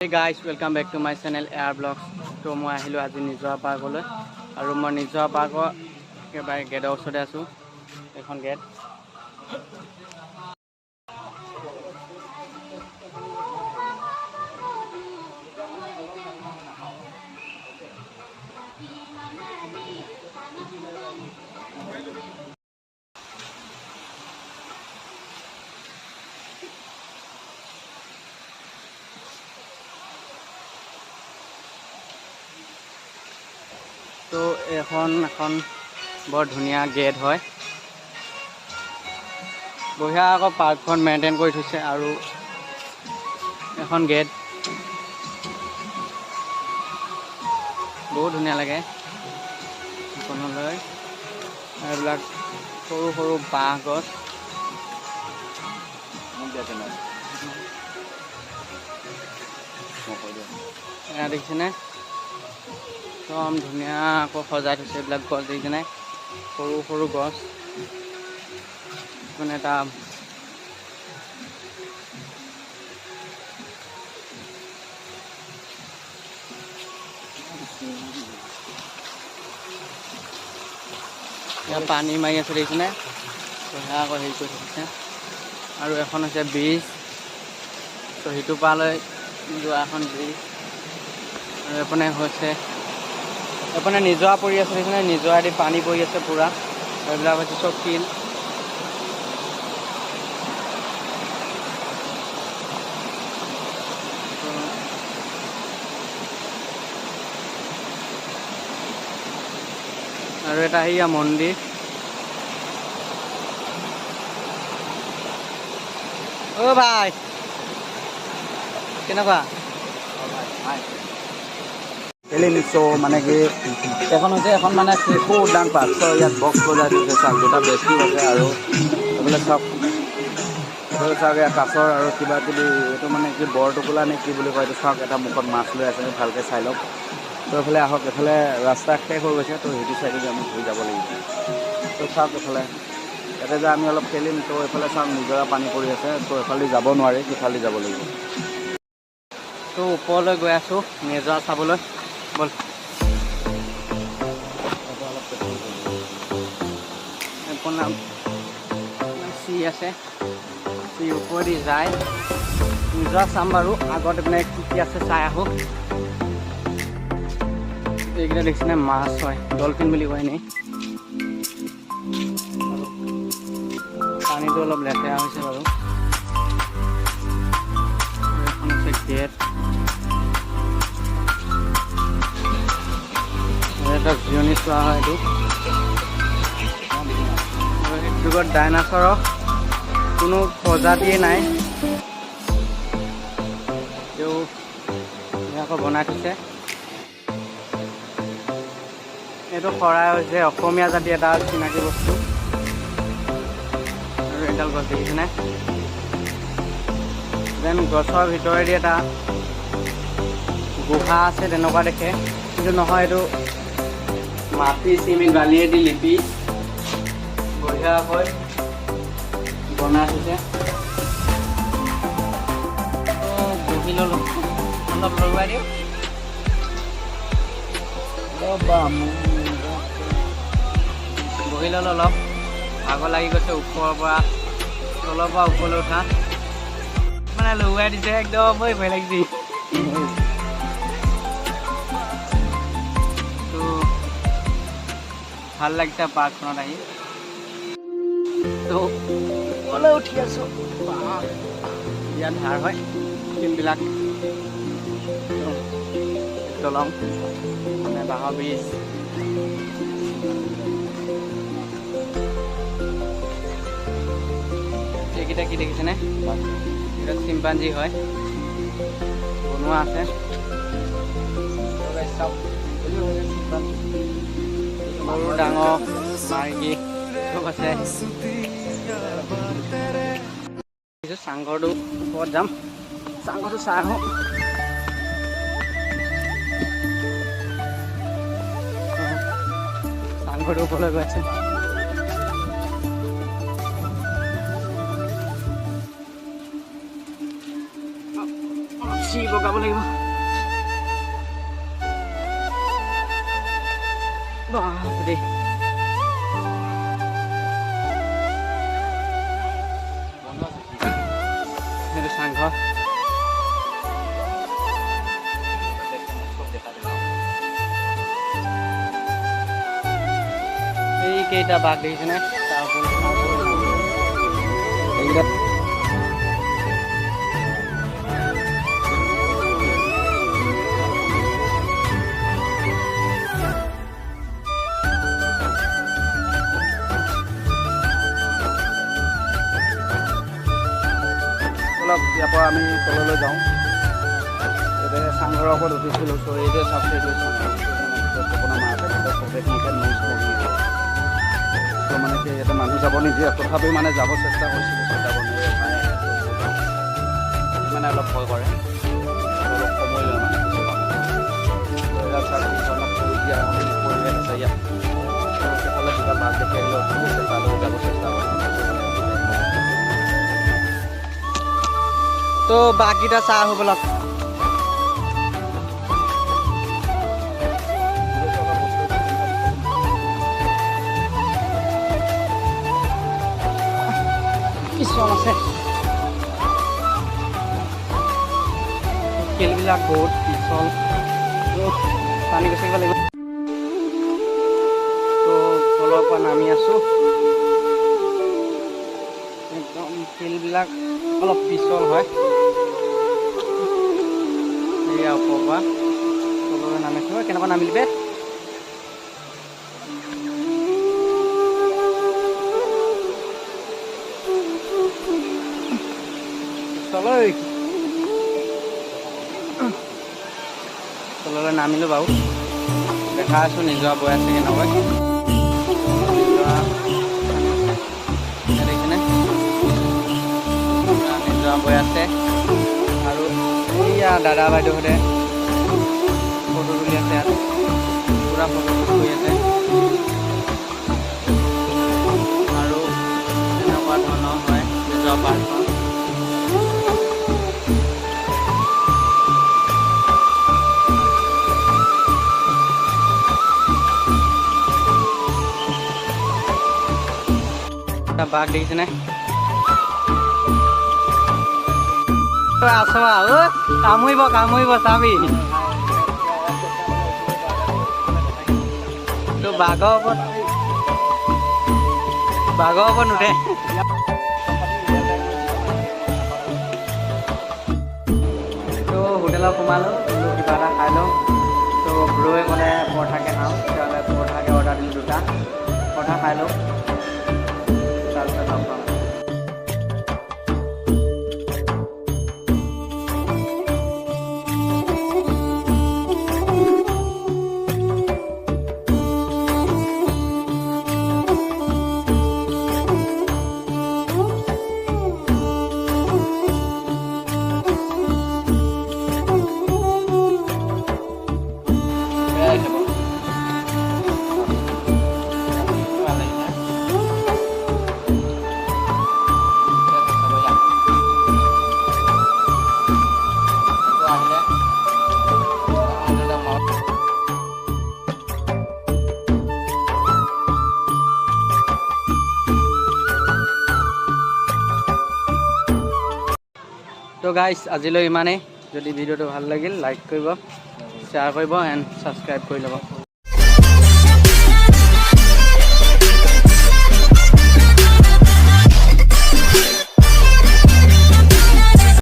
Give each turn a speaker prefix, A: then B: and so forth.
A: Hey guys, welcome back to my channel Air Vlogs. তো মই আহিলোঁ আজি নিজৰা পাৰ্কলৈ আৰু মই নিজৰা পাৰ্কৰ একেবাৰে গেটৰ ওচৰতে আছোঁ। এখন গেট তো এখন বৰ ধুনীয়া গেট হয়, বঢ়িয়া আকৌ পাৰ্কখন মেইনটেইন কৰি থৈছে আৰু এখন গেট বহুত ধুনীয়া লাগে সেইখনলৈ। এইবিলাক সৰু সৰু বাঁহ গছ এয়া দেখিছেনে, একদম ধুনীয়া আকৌ সজাই থৈছে এইবিলাক গছ দেখিছেনে, সৰু সৰু গছ মানে এটা পানী মাৰি আছে দেখিছেনে, সেয়া আকৌ হেৰি কৰি থাকিছে। আৰু এখন হৈছে ব্ৰিজ, তো সিটো পাৰলৈ যোৱা এখন ব্ৰিজ। আৰু এইপিনে হৈছে এইপিনে নিজৰা পৰি আছে দেখিছেনে, নিজৰাদি পানী পৰি আছে পূৰা। এইবিলাক হৈছে চব শিল। আৰু এটা সেয়া মন্দিৰ। অ' ভাই কেনেকুৱা?
B: মানে কি এখন হৈছে এখন মানে শিশু উদ্যান পাৰ্ক। চ' ইয়াত বক্স বজাই থৈছে, চাওক দুটা বেষ্টিও আছে আৰু এইফালে চাওক চাওক ইয়াত কাছৰ আৰু কিবা কিবি, এইটো মানে কি বৰটোকোলা নে কি বুলি কয় এইটো। চাওক এটা মুখত মাছ লৈ আছে, ভালকৈ চাই লওক। তো এইফালে আহক, এইফালে ৰাস্তা শেষ হৈ গৈছে, তো সেইটো চাইডে আমি ঘূৰি যাব লাগিব। তো চাওক এইফালে ইয়াতে যে আমি অলপ খেলিম, তো এইফালে চাওক নিজৰা পানী পৰি আছে, তো এইফালে যাব নোৱাৰি, সিফালে যাব লাগিব।
A: তো ওপৰলৈ গৈ আছোঁ নিজৰা চাবলৈ, ব'ল। আপোনাৰ চি আছে, চি ওপৰেদি যায় নিজৰা চাম বাৰু। আগত মানে কি কি আছে চাই আহোঁ। এইকেইটা দেখিছেনে, মাছ হয়, ডলফিন বুলি কয় এনেই। পানীটো অলপ লেতেৰা হৈছে বাৰু। এখন আছে গেট, এটা জিৰণি চোৱা হয় এইটো। যুগত ডাইনাছৰৰ কোনো প্ৰজাতিয়ে নাই, তেওঁ ধুনীয়াকৈ বনাই থৈছে। এইটো চৰাই হৈছে অসমীয়া জাতি এটা চিনাকি বস্তু। আৰু এডাল গছ দেখিছেনে, যেন গছৰ ভিতৰেদি এটা গুহা আছে তেনেকুৱা দেখে, কিন্তু নহয়, এইটো মাটি চিমেণ্ট বালিয়েদি লিপি বঢ়িয়াকৈ বনাই থৈছে। বহি ল'লোঁ, অলপ লৰুৱাই দিওঁ। বহি ল'লোঁ অলপ, ভাগৰ লাগি গৈছে। ওপৰৰ পৰা তলৰ পৰা ওপৰলৈ উঠা মানে লৰুৱাই দিছে, একদম ভয় লাগিছে। তো ভাল লাগিছে পাৰ্কখনত আহি। তো ওপৰলৈ উঠি আছোঁ, ইয়াত ধাৰ হয় শিলবিলাক। দলং মানে বাঁহৰ ব্ৰিজ। এইকেইটা কি দেখিছেনে, এইটো চিম্পাঞ্জী হয়, বনোৱা আছে। সৰু ডাঙৰ মাৰ্গী চব আছে। চাংঘৰটো ওপৰত যাম, চাংঘৰটো চাই আহোঁ। চাংঘৰটো ওপৰলৈ গৈ আছে। শিৱ লগাব লাগিব বাপৰে সেইটো চাংঘৰ এইকেইটা বাঘ দেখিছেনে
B: এইকেইটা অলপ ইয়াৰ পৰা আমি তললৈ যাওঁ ইয়াতে চাংঘৰৰ ওপৰত উঠিছিলোঁ চ' এইটোৱে চাওকচোন এইটোৱে আপোনাৰ মাহঁতে প্ৰৱেশমুখে নৌজ বহি আছে ত' মানে কি ইয়াতে মানুহ যাব নিদিয়ে তথাপিও মানে যাব চেষ্টা কৰিছিলোঁ চ' যাব নোৱাৰে মানে অলপ ভয় কৰে অলপ সময় লয় মানে ইয়াত চাওক সেউজীয়া পৰিৱেশ আছে ইয়াত সেইফালে কিবা মাছ দেখি আহিলেও তালৈ যাব চেষ্টা কৰে
A: তো বাঘকেইটা চাহ হ'বলক পিছল আছে শিলবিলাক বহুত পিছল পানী গচিব লাগিব তো তলৰ পৰা নামি আছোঁ একদম শিলবিলাক অলপ পিছল হয় এয়া ওপৰৰ পৰা তললৈ নামিছোঁ কেনেকুৱা নামিলি বে তললৈ নামিলোঁ বাৰু দেখা আছোঁ নিজৰ বৈ আছে কেনেকৈ দেখিছেনে নিজৰ বৈ আছে আৰু এইয়া দাদা বাইদেউহঁতে ফটো তুলি আছে ইয়াত পূৰা ফটো কৰি আছে আৰু এনেকুৱা ধৰণৰ হয় নিজৰ পাৰ্কখন বাঘ দেখিছেনে আছো আৰু কামুৰিব চাবি তো বাঘৰ ওপৰত নুঠে তো হোটেলত সোমালোঁ কিবা এটা খাই লওঁ তো ব্ৰয়ে ক'লে পৰঠাকে খাওঁ তেতিয়াহ'লে পৰঠাকে অৰ্ডাৰ দিলোঁ দুটা পৰঠা খাই লওঁ তাৰপিছত লগ পাম তো গাইজ আজিলৈ ইমানেই যদি ভিডিঅ'টো ভাল লাগিল লাইক কৰিব শ্বেয়াৰ কৰিব এণ্ড ছাবস্ক্ৰাইব কৰি ল'ব